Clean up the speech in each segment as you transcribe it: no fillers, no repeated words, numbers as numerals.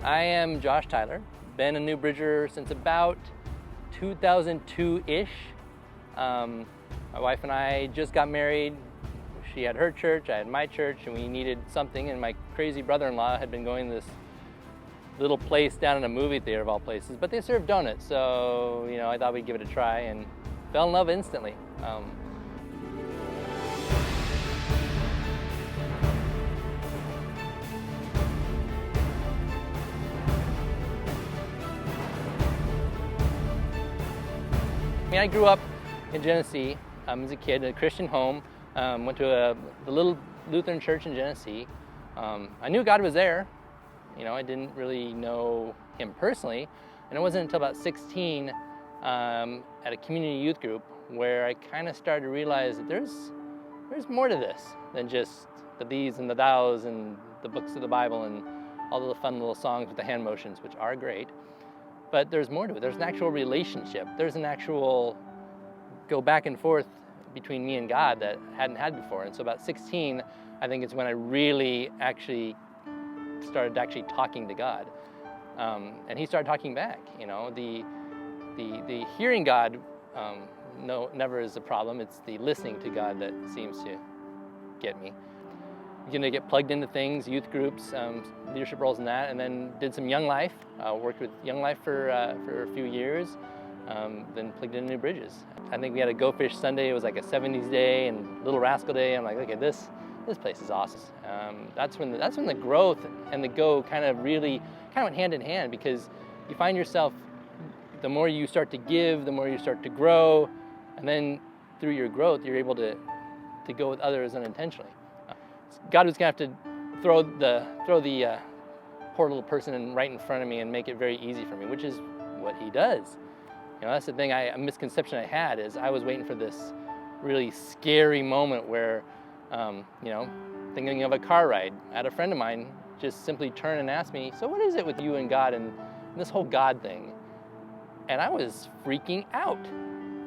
I am Josh Tyler. Been a New Bridger since about 2002-ish. My wife and I just got married. She had her church, I had my church, and we needed something, and my crazy brother-in-law had been going to this little place down in a movie theater of all places, but they served donuts, so I thought we'd give it a try and fell in love instantly. I grew up in Genesee as a kid in a Christian home. Went to the little Lutheran church in Genesee. I knew God was there. I didn't really know Him personally, and it wasn't until about 16 at a community youth group where I kind of started to realize that there's more to this than just the these and the thous and the books of the Bible and all the fun little songs with the hand motions, which are great. But there's more to it. There's an actual relationship. There's an actual go back and forth between me and God that I hadn't had before. And so about 16, I think it's when I really started talking to God. And He started talking back. The hearing God, never is a problem. It's the listening to God that seems to get me. Began to get plugged into things, youth groups, leadership roles in that, and then did some Young Life. Worked with Young Life for a few years, then plugged into New Bridges. I think we had a Go Fish Sunday. It was like a 70s day and Little Rascal Day. I'm like, look at this place is awesome. That's when the growth and the go kind of went hand in hand, because you find yourself, the more you start to give, the more you start to grow, and then through your growth, you're able to go with others unintentionally. God was gonna have to throw the poor little person right in front of me and make it very easy for me, which is what He does. That's the thing. A misconception I had is I was waiting for this really scary moment where, thinking of a car ride. I had a friend of mine just simply turn and ask me, "So what is it with you and God and this whole God thing?" And I was freaking out.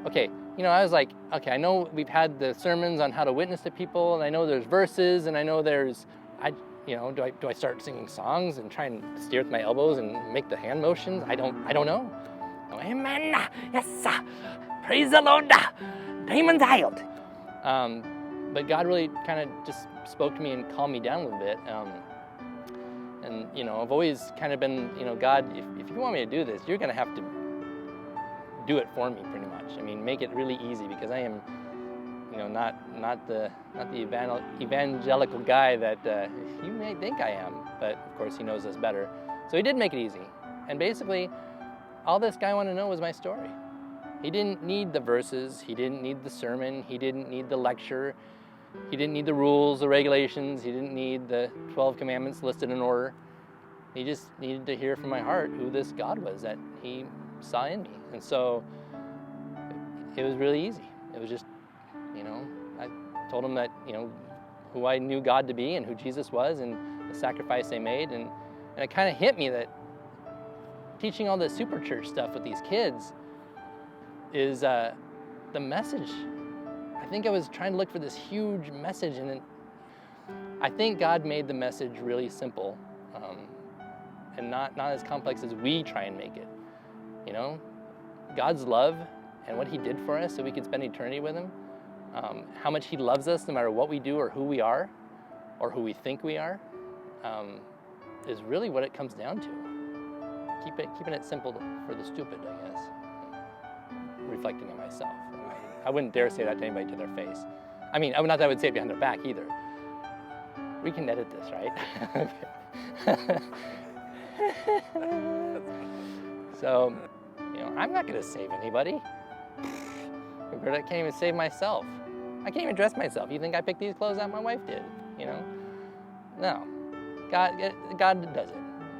Okay. I was like, okay, I know we've had the sermons on how to witness to people, and I know there's verses, and I know do I start singing songs and try and steer with my elbows and make the hand motions? I don't know. Amen. Yes, sir. Praise the Lord. Demon's healed. But God really kind of just spoke to me and calmed me down a little bit. I've always kind of been, God, if you want me to do this, you're going to have to do it for me, pretty much. Make it really easy, because I am, not the evangelical guy that you may think I am. But of course, He knows us better. So He did make it easy. And basically, all this guy wanted to know was my story. He didn't need the verses. He didn't need the sermon. He didn't need the lecture. He didn't need the rules, the regulations. He didn't need the 12 commandments listed in order. He just needed to hear from my heart who this God was that He saw in me. And so it was really easy. It was just, I told Him that, who I knew God to be and who Jesus was and the sacrifice they made. And it kind of hit me that teaching all this super church stuff with these kids is the message. I think I was trying to look for this huge message, and I think God made the message really simple, and not as complex as we try and make it. God's love and what He did for us so we could spend eternity with Him, how much He loves us no matter what we do or who we are or who we think we are, is really what it comes down to. Keeping it simple for the stupid, I guess. Reflecting on myself. I wouldn't dare say that to anybody to their face. Not that I would say it behind their back either. We can edit this, right? So, I'm not going to save anybody. I can't even save myself. I can't even dress myself. You think I picked these clothes out? My wife did, No. God does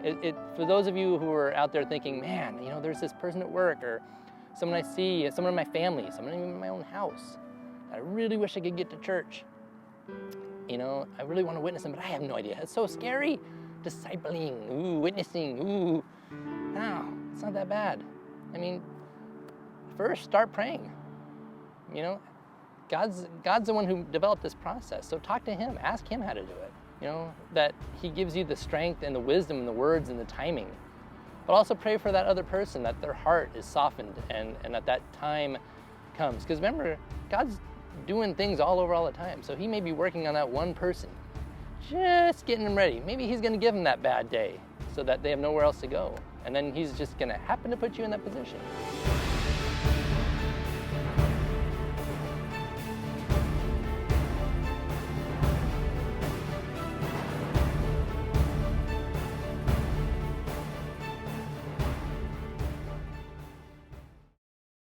it. For those of you who are out there thinking, man, there's this person at work or someone I see, someone in my family, someone in my own house, I really wish I could get to church. I really want to witness them, but I have no idea. It's so scary. Discipling, witnessing, No, it's not that bad. First, start praying. God's the one who developed this process, so talk to Him. Ask Him how to do it. that he gives you the strength and the wisdom and the words and the timing. But also pray for that other person, that their heart is softened and that time comes. Because remember, God's doing things all over all the time. So he may be working on that one person, just getting them ready. Maybe he's going to give them that bad day so that they have nowhere else to go. And then he's just going to happen to put you in that position.